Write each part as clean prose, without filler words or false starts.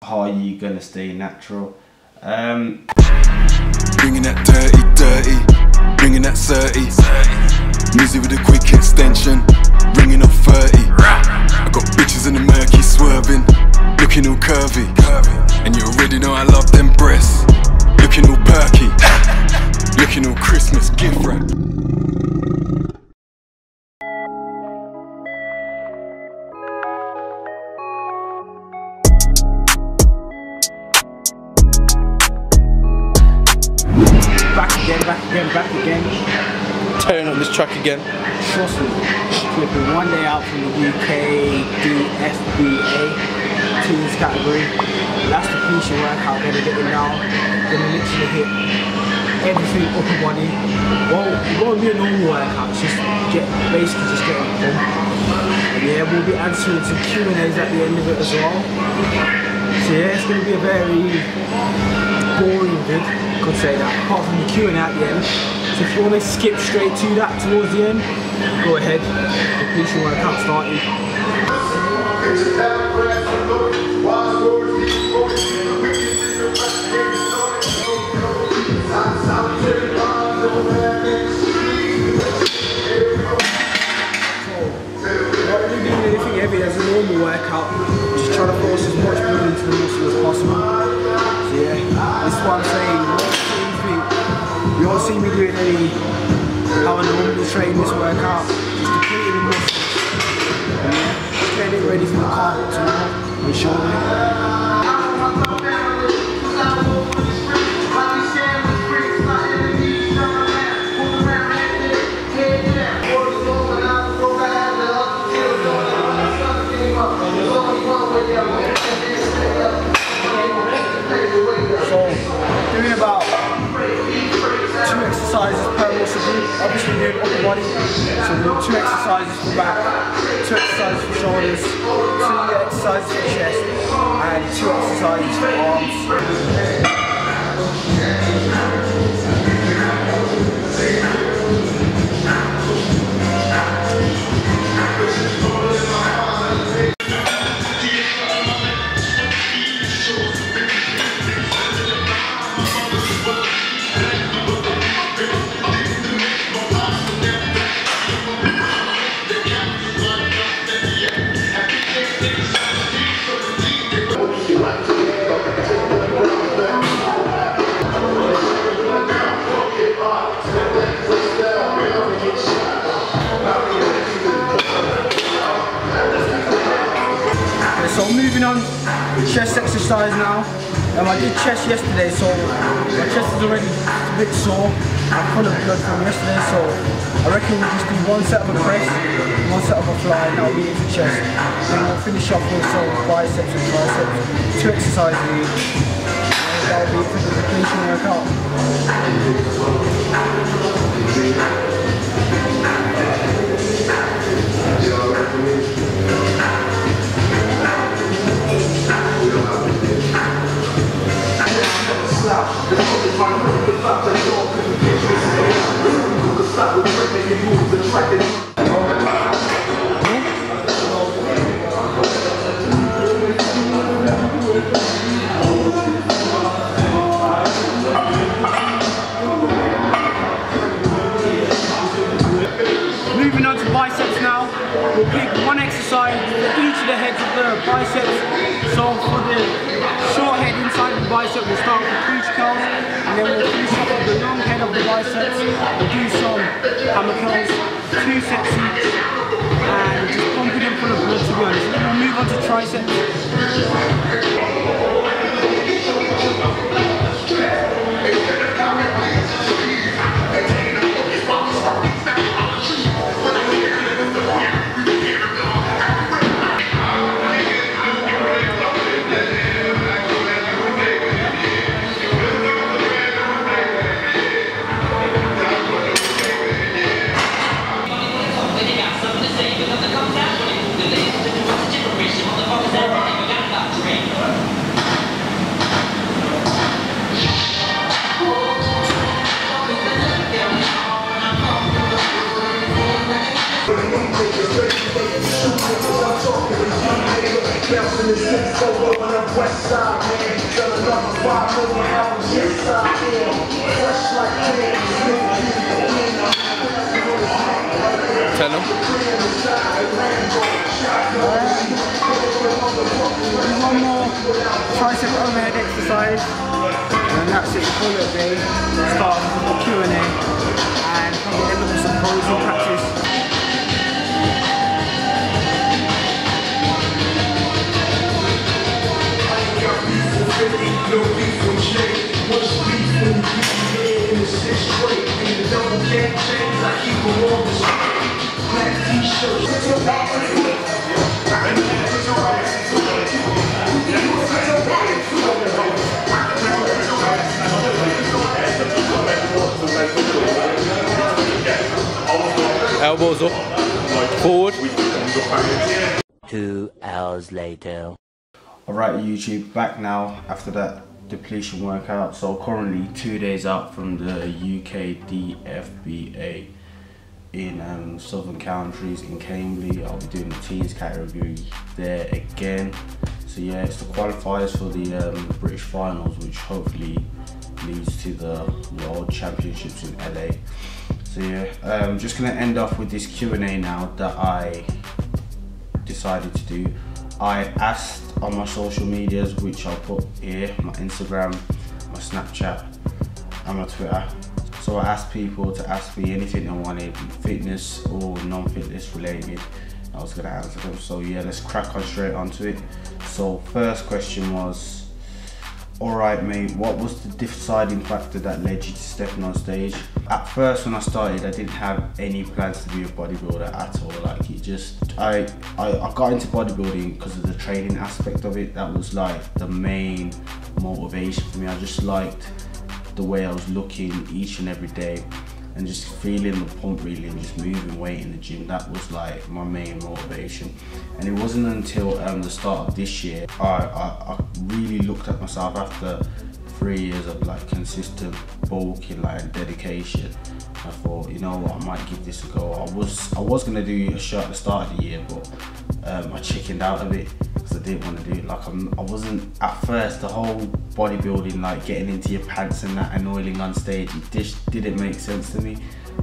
How are you gonna stay natural? Bringing that dirty, bringing that 30. Music with a quick extension, ringing up 30. I got bitches in the murky swerving, looking all curvy. And you already know I love them breasts, looking all perky, looking all Christmas gift wrap. Back again. Tearing up this track again. Trust me, flipping one day out from the Ukdfba teens category. That's the completion workout, gonna get it now. Gonna literally hit everything upper body. Well, it won't be a normal workout, it's just basically just getting it done. And yeah, we'll be answering some Q&As at the end of it as well. So yeah, it's gonna be a very boring vid, could say that, apart from the Q&A at the end. So if you want to skip straight to that towards the end, go ahead. The completion workout started. Not really doing anything heavy as a normal workout, just trying to force as much blood into the muscle as possible. So yeah, this is what I'm saying. You won't see me doing any how I normally train this workout, just depleting the muscles. And yeah, just getting it ready for the carb tomorrow and shoulder. So, doing about 2 exercises per muscle group, obviously doing upper body, so we'll do 2 exercises for back, 2 exercises for shoulders, 2 exercises for chest, and 2 exercises for arms. So moving on, chest exercise now. I did chest yesterday, so my chest is already a bit sore. I'm full of blood from yesterday, so I reckon we'll just do 1 set of a press, 1 set of a fly, and that'll be it for chest. Then we'll finish off with some biceps and triceps, 2 exercises each. And that'll be it for the completion workout. Moving on to biceps now. We'll pick 1 exercise for each of the heads of the biceps. So for the short head inside of the bicep, we'll start with preach curls, and then we'll finish up with the long head of the biceps. We'll do some hammer curls, 2 sets each, and just pumping them full of blood, to be honest. Then we'll move on to triceps. Moving Tell them. One more tricep overhead exercise, and that's it for the day. Start with the Q&A, and probably end up with some posing practice. Elbows up, forward. 2 hours later. Alright YouTube, back now after that depletion workout. So currently 2 days out from the Ukdfba in Southern Counties in Cambly. I'll be doing the teens category there again. So yeah, it's the qualifiers for the British finals, which hopefully leads to the World Championships in LA. So yeah, I'm just gonna end off with this Q&A now that I decided to do. I asked on my social medias, which I'll put here, my Instagram, my Snapchat and my Twitter. So I asked people to ask me anything they wanted, fitness or non-fitness related. I was gonna answer them. So yeah, let's crack on straight onto it. So first question was, alright mate, what was the deciding factor that led you to stepping on stage? At first when I started, I didn't have any plans to be a bodybuilder at all. Like it just, I got into bodybuilding because of the training aspect of it. That was like the main motivation for me. I just liked the way I was looking each and every day and just feeling the pump really and just moving weight in the gym. That was like my main motivation. And it wasn't until the start of this year I really looked at myself after 3 years of like consistent bulking, like dedication. I thought, you know what, I might give this a go. I was gonna do a show at the start of the year, but I chickened out of it because I didn't want to do it. Like I wasn't at first, the whole bodybuilding, like getting into your pants and that and oiling on stage, it just didn't make sense to me.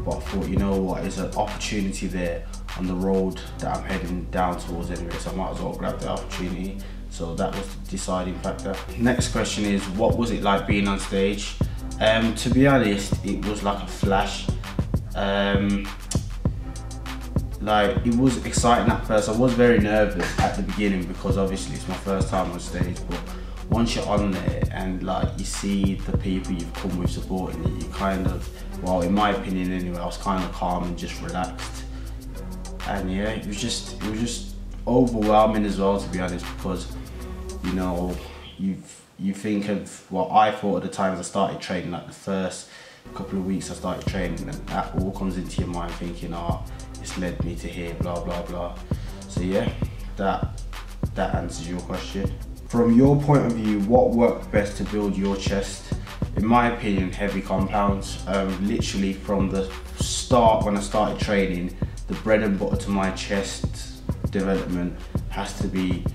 But I thought, you know what, there's an opportunity there on the road that I'm heading down towards anyway, so I might as well grab the opportunity. So that was the deciding factor. Next question is, what was it like being on stage? To be honest, it was like a flash. Like it was exciting at first. I was very nervous at the beginning because obviously it's my first time on stage, but once you're on there and like you see the people you've come with supporting you, you kind of, well in my opinion anyway, I was kind of calm and just relaxed. And yeah, it was just overwhelming as well, to be honest, because you know, you think of, well I thought at the times I started training, like the first couple of weeks I started training, and that all comes into your mind thinking, oh, it's led me to here, blah blah blah. So yeah, that answers your question. From your point of view, what worked best to build your chest? In my opinion, heavy compounds. Literally from the start when I started training, the bread and butter to my chest development has to be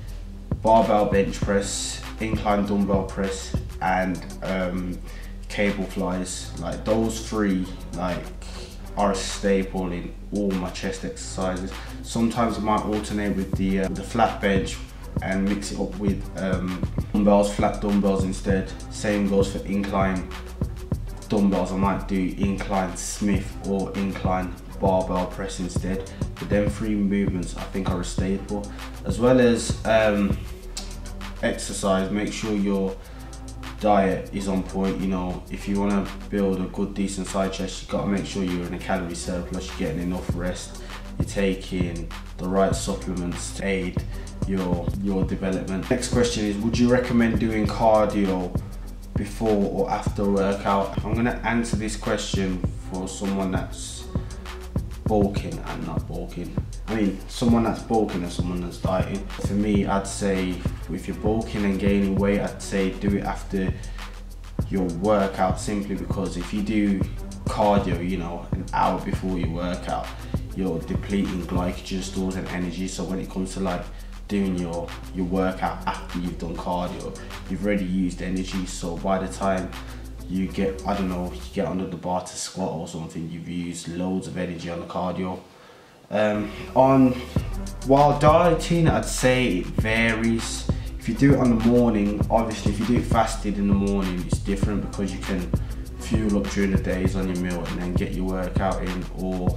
barbell bench press, incline dumbbell press, and cable flies. Like those three like are a staple in all my chest exercises. Sometimes I might alternate with the flat bench and mix it up with dumbbells, flat dumbbells instead. Same goes for incline dumbbells. I might do incline Smith or incline barbell press instead. But them three movements I think are a staple. As well as exercise, make sure your diet is on point. You know, if you want to build a good decent side chest, you got to make sure you're in a calorie surplus, you're getting enough rest, you're taking the right supplements to aid your development. Next question is, would you recommend doing cardio before or after a workout? I'm going to answer this question for someone that's bulking and not bulking. I mean, someone that's bulking and someone that's dieting. For me, I'd say if you're bulking and gaining weight, I'd say do it after your workout, simply because if you do cardio, you know, an hour before your workout, you're depleting glycogen stores and energy. So when it comes to like doing your workout after you've done cardio, you've already used energy. So by the time you get, I don't know, you get under the bar to squat or something, you've used loads of energy on the cardio. While dieting, I'd say it varies. If you do it on the morning, obviously if you do it fasted in the morning, it's different because you can fuel up during the days on your meal and then get your workout in. Or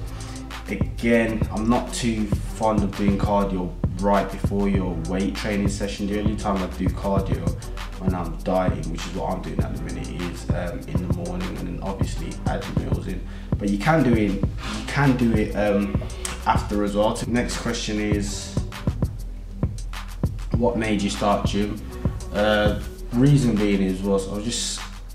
again, I'm not too fond of doing cardio right before your weight training session. The only time I do cardio when I'm dieting, which is what I'm doing at the minute, is in the morning, and then obviously add your meals in. But you can do it after as well. Next question is, what made you start gym? Reason being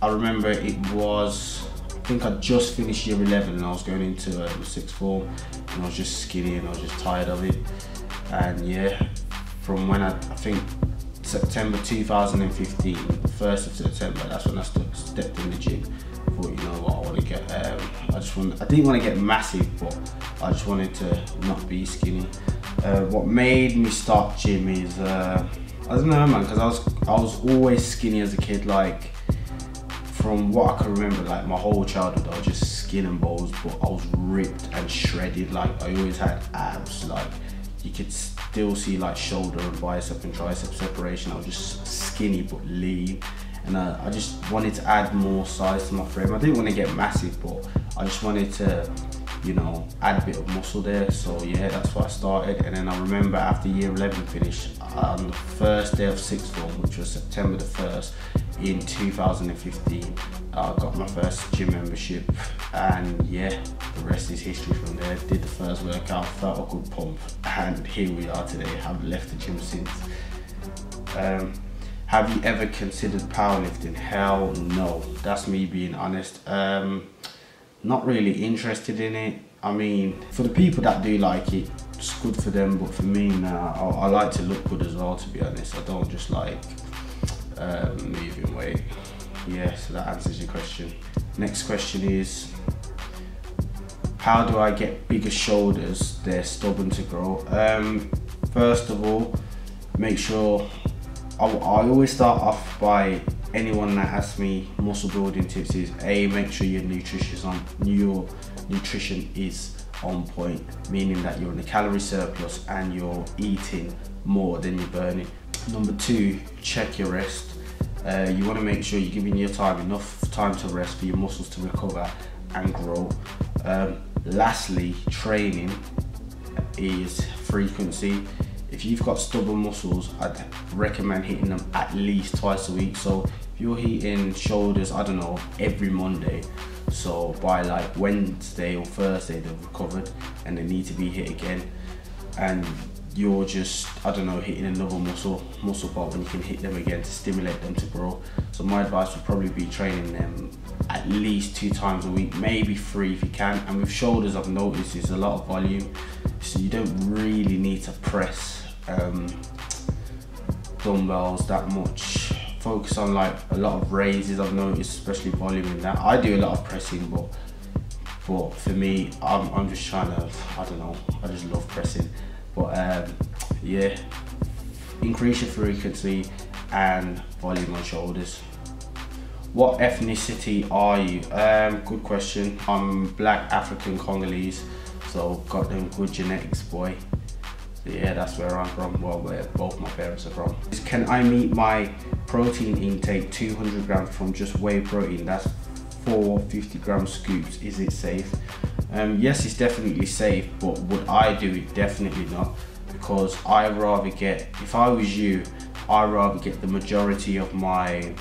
I remember it was, I think I just finished year 11 and I was going into sixth form, and I was just skinny and I was just tired of it. And yeah, from when I think September 2015, the 1st of September, that's when I stepped in the gym. I thought, you know what, I want to get, I didn't want to get massive, but I just wanted to not be skinny. What made me start gym is, I don't know, man, because I was always skinny as a kid. Like, from what I can remember, like my whole childhood, I was just skin and bones, but I was ripped and shredded. Like, I always had abs. Like, you could still see like shoulder and bicep and tricep separation. I was just skinny but lean, and I just wanted to add more size to my frame. I didn't want to get massive, but I just wanted to, you know, add a bit of muscle there. So yeah, that's why I started. And then I remember after year 11 finished, on the first day of sixth form, which was September the 1st in 2015, I got my first gym membership, and yeah, the rest is history from there. Did the first workout, felt a good pump, and here we are today. I haven't left the gym since. Have you ever considered powerlifting? Hell no, that's me being honest. Not really interested in it. I mean, for the people that do like it, it's good for them, but for me, nah, I like to look good as well, to be honest. I don't just like moving weight. Yeah, so that answers your question. Next question is, how do I get bigger shoulders? They're stubborn to grow. First of all, make sure, I always start off by, anyone that asks me muscle building tips is, make sure your nutrition is on point, meaning that you're in a calorie surplus and you're eating more than you're burning. Number 2, check your rest. You want to make sure you're giving your time enough time to rest for your muscles to recover and grow. Lastly, training is frequency. If you've got stubborn muscles, I'd recommend hitting them at least twice a week. So if you're hitting shoulders, I don't know, every Monday, so by like Wednesday or Thursday they've recovered and they need to be hit again, and you're just, I don't know, hitting another muscle part when you can hit them again to stimulate them to grow. So my advice would probably be training them at least 2 times a week, maybe 3 if you can. And with shoulders, I've noticed there's a lot of volume, so you don't really need to press dumbbells that much. Focus on like a lot of raises, I've noticed, especially volume in that. I do a lot of pressing, but for me, I'm just trying to, I don't know, I just love pressing. But yeah, increase your frequency and volume on shoulders. What ethnicity are you? Good question. I'm Black, African, Congolese, so got them good genetics, boy. So yeah, that's where I'm from, well, where both my parents are from. Can I meet my protein intake 200 grams from just whey protein? That's 4 50-gram scoops. Is it safe? Yes, it's definitely safe, but would I do it? Definitely not, because I rather get, if I was you, I'd rather get the majority of my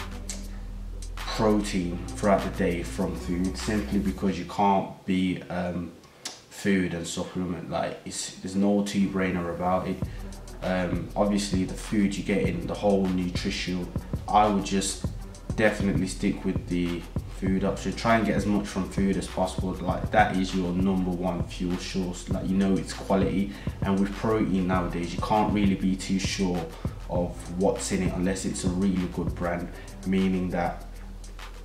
protein throughout the day from food, simply because you can't be food and supplement. Like, there's no two-brainer about it. Obviously the food you get in, the whole nutrition, I would just definitely stick with the food option. Try and get as much from food as possible. Like, that is your #1 fuel source. Like, you know it's quality. And with protein nowadays, you can't really be too sure of what's in it unless it's a really good brand, meaning that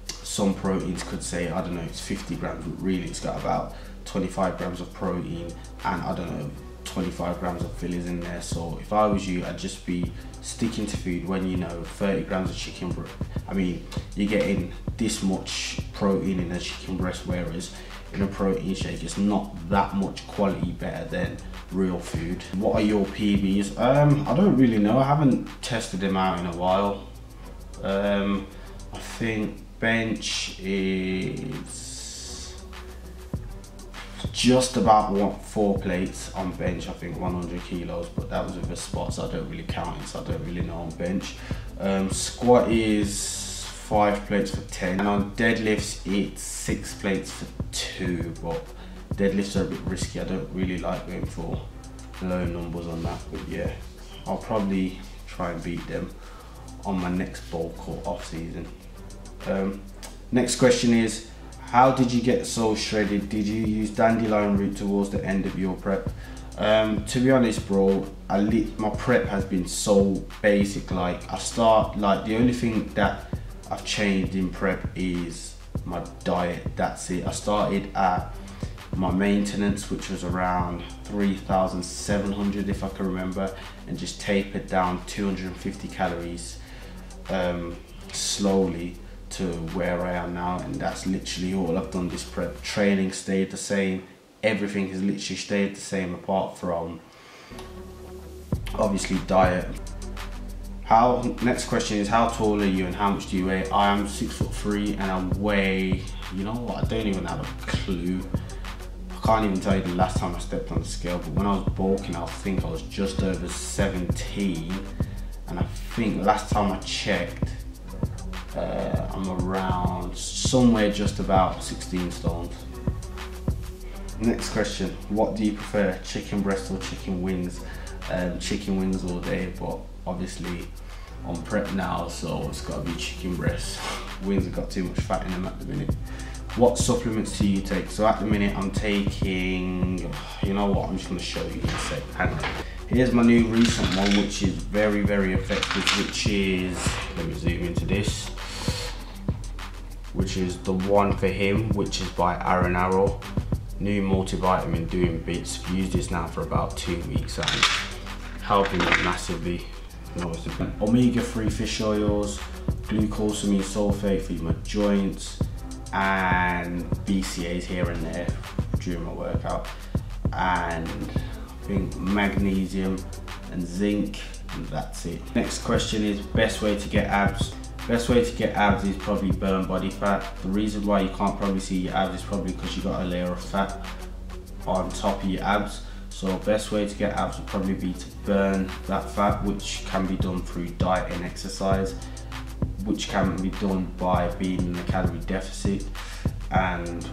some proteins could say, I don't know, it's 50 grams, but really it's got about 25 grams of protein and, I don't know, 25 grams of fillers in there. So if I was you, I'd just be sticking to food when you know 30 grams of chicken breast. I mean, you're getting this much protein in a chicken breast, whereas in a protein shake it's not that much quality better than real food. What are your PBs? I don't really know. I haven't tested them out in a while. I think bench is just about 4 plates on bench. I think 100 kilos, but that was with a spot, so I don't really count it, so I don't really know on bench. Squat is 5 plates for 10, and on deadlifts it's 6 plates for 2, but deadlifts are a bit risky. I don't really like going for low numbers on that, but yeah, I'll probably try and beat them on my next bulk or off season. Next question is, how did you get so shredded? Did you use dandelion root towards the end of your prep? To be honest, bro, my prep has been so basic. Like, the only thing that I've changed in prep is my diet. That's it. I started at my maintenance, which was around 3,700 if I can remember, and just tapered down 250 calories slowly to where I am now, and that's literally all I've done this prep. Training stayed the same, everything has literally stayed the same apart from obviously diet. Next question is, how tall are you and how much do you weigh? I am 6'3" and I weigh, you know what, I don't even have a clue. I can't even tell you the last time I stepped on the scale, but when I was bulking I think I was just over 17, and I think last time I checked I'm around somewhere just about 16 stones. Next question, what do you prefer, chicken breast or chicken wings? Chicken wings all day, but obviously on prep now, so it's got to be chicken breast. Wings have got too much fat in them at the minute. What supplements do you take? So at the minute I'm taking, you know what, I'm just going to show you in a sec. Hang on. Here's my new recent one, which is very, very effective, which is, let me zoom into this, which is the One for Him, which is by Aaron Arrow. New multivitamin doing bits. I've used this now for about 2 weeks and helping it massively. Omega-3 fish oils, glucosamine sulfate for my joints, and BCAAs here and there during my workout, and I think magnesium and zinc, and that's it. Next question is, best way to get abs? Best way to get abs is probably burn body fat. The reason why you can't probably see your abs is probably because you got a layer of fat on top of your abs. So best way to get abs would probably be to burn that fat, which can be done through diet and exercise, which can be done by being in a calorie deficit and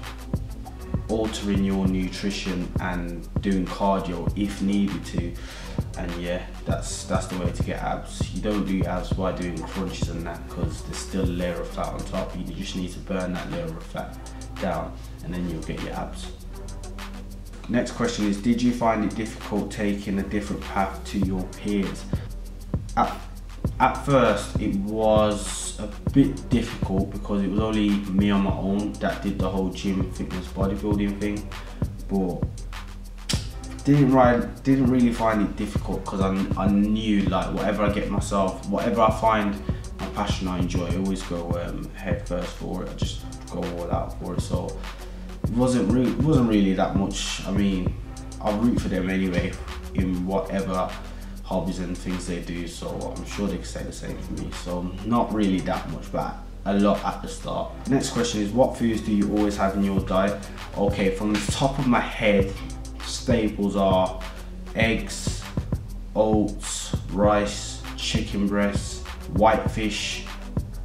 altering your nutrition and doing cardio if needed to. And yeah, that's the way to get abs. You don't do abs by doing crunches and that, because there's still a layer of fat on top. You just need to burn that layer of fat down and then you'll get your abs. Next question is, did you find it difficult taking a different path to your peers? At first it was a bit difficult because it was only me on my own that did the whole gym, fitness, bodybuilding thing, but didn't really find it difficult because I knew, like, whatever I get myself, whatever I find my passion I enjoy, I always go head first for it. I just go all out for it. So it wasn't really that much. I mean, I root for them anyway in whatever hobbies and things they do, so I'm sure they can say the same for me. So not really that much, but a lot at the start. Next question is, what foods do you always have in your diet? Okay, from the top of my head, staples are eggs, oats, rice, chicken breast, white fish,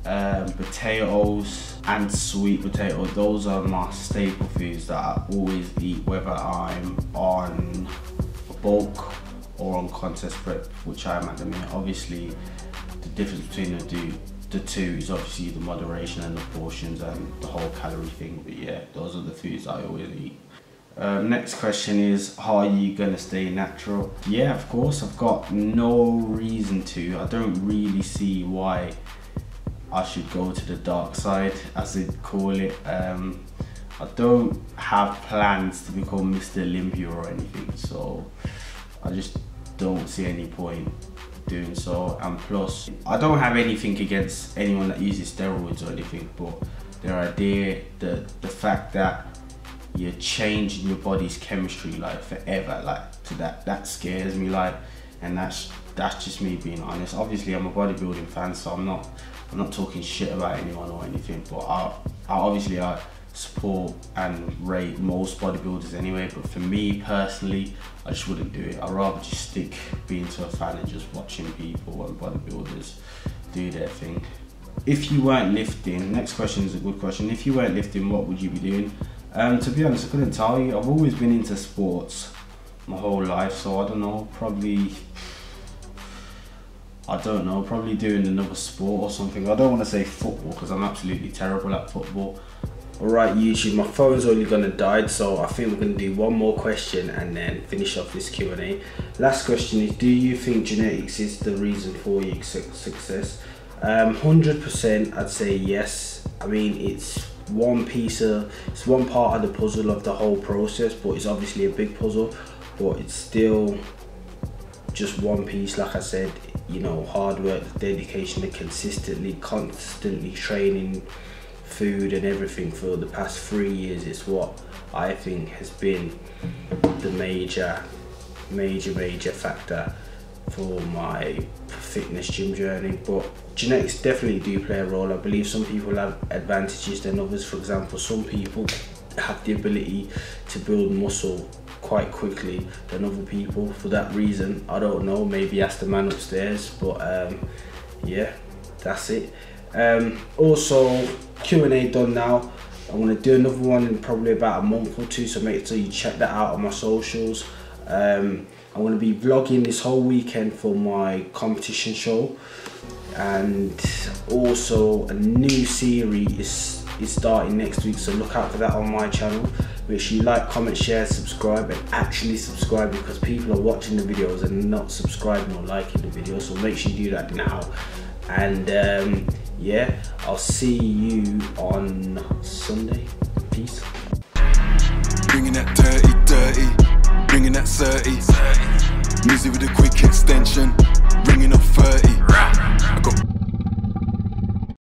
potatoes and sweet potato. Those are my staple foods that I always eat, whether I'm on bulk or on contest prep, which I am at the minute. Obviously the difference between the two is obviously the moderation and the portions and the whole calorie thing, but yeah, those are the foods I always eat. Next question is, are you gonna stay natural? Yeah, of course. I've got no reason to. I don't really see why I should go to the dark side, as they call it. I don't have plans to become Mr. Olympia or anything, so I just don't see any point doing so. And plus, I don't have anything against anyone that uses steroids or anything, but the fact that you're changing your body's chemistry like forever, like to that scares me, like, and that's just me being honest. Obviously I'm a bodybuilding fan, so I'm not talking shit about anyone or anything, but I support and rate most bodybuilders anyway, but for me personally, I just wouldn't do it. I'd rather just stick being to a fan and just watching people and bodybuilders do their thing. If you weren't lifting, next question is a good question. If you weren't lifting, what would you be doing? To be honest, I couldn't tell you. I've always been into sports my whole life, so I don't know, probably doing another sport or something. I don't want to say football because I'm absolutely terrible at football. Alright YouTube, my phone's only gonna die, so I think we're gonna do one more question and then finish off this Q&A. Last question is, do you think genetics is the reason for your success? 100% I'd say yes. I mean, it's one part of the puzzle of the whole process, but it's obviously a big puzzle, but it's still just one piece. Like I said, you know, hard work, dedication, and constantly training, food and everything for the past 3 years is what I think has been the major factor for my fitness gym journey. But genetics definitely do play a role. I believe some people have advantages than others. For example, some people have the ability to build muscle quite quickly than other people. For that reason, I don't know, maybe ask the man upstairs, but yeah, that's it. Also, Q&A done now. I'm going to do another one in probably about a month or two, so make sure you check that out on my socials. I'm going to be vlogging this whole weekend for my competition show, and also a new series is starting next week, so look out for that on my channel. Make sure you like, comment, share, subscribe, and actually subscribe, because people are watching the videos and not subscribing or liking the videos, so make sure you do that now. And yeah, I'll see you on Sunday. Peace. Bringing that dirty, bringing that 30. Music with a quick extension.